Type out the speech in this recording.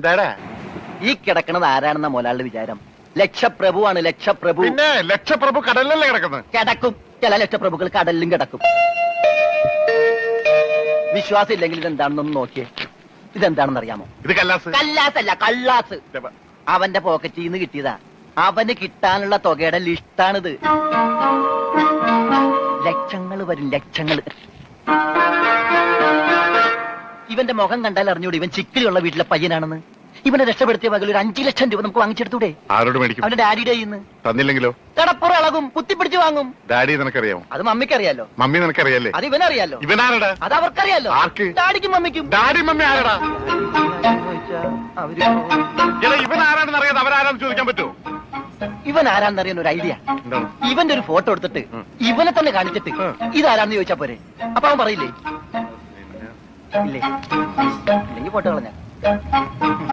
എന്താടാ ഈ കിടക്കണത് ആരാണെന്ന മുതലാളിയുടെ വിചാരം? ലക്ഷപ്രഭുവാണ്, ലക്ഷപ്രഭു. പിന്നെ ലക്ഷപ്രഭു കടലിലല്ലേ കിടക്കുന്നത്? കിടക്കും. ചില ലക്ഷപ്രഭുക്കൾ കടലിലും കിടക്കും. വിശ്വാസം ഇല്ലെങ്കിൽ ഇതെന്താണെന്നൊന്ന് നോക്കിയേ. ഇതെന്താണെന്ന് അറിയാമോ? ഇത് കല്ലാസ്. കല്ലാസല്ല, കള്ളാസ്. അവന്റെ പോക്കറ്റിൽ നിന്ന് കിട്ടിയതാ. അവന് കിട്ടാനുള്ള തുകയുടെ ലിസ്റ്റാണിത്. ലക്ഷങ്ങൾ വരും, ലക്ഷങ്ങൾ. ഇവന്റെ മുഖം കണ്ടാൽ അറിഞ്ഞൂടെ ഇവൻ ചിക്കിലുള്ള വീട്ടിലെ പയ്യനാണെന്ന്. ഇവനെ രക്ഷപ്പെടുത്തിയ പകൽ ഒരു 5 ലക്ഷം രൂപ നമുക്ക് വാങ്ങിച്ചെടുത്തൂടെ? ആരോട് മേടിക്കും? അവന്റെ ഡാഡിയുടെ കയ്യിൽ നിന്ന്. തന്നില്ലെങ്കിലോ? കടപ്പുറം ഇളകും, കുത്തിപ്പിടിച്ച് വാങ്ങും. ഡാഡി നിനക്കറിയാമോ? അത് മമ്മിക്കറിയാലോ. മമ്മി നിനക്കറിയാലേ? അത് ഇവനറിയാലോ. ഇവനാരടാ? അത് അവർക്കറിയാലോ. ആർക്ക്? ഡാഡിക്കും മമ്മിക്കും. ഡാഡി മമ്മി ആരടാ? ഇവൻ ആരാണെന്ന് അറിയാതെ അവരാരാന്ന് ചോദിക്കാൻ പറ്റുമോ? ഇവൻ ആരാന്നറിയാൻ ഒരു ഐഡിയ. ഇവന്റെ ഒരു ഫോട്ടോ എടുത്തിട്ട് ഇവനെ തന്നെ കാണിച്ചിട്ട് ഇതാരാന്ന് ചോദിച്ചാ പോരെ? അപ്പൊ അവൻ പറയില്ലേ? ഇല്ലേ? ഇല്ലെങ്കിൽ ഫോട്ടോ കളഞ്ഞ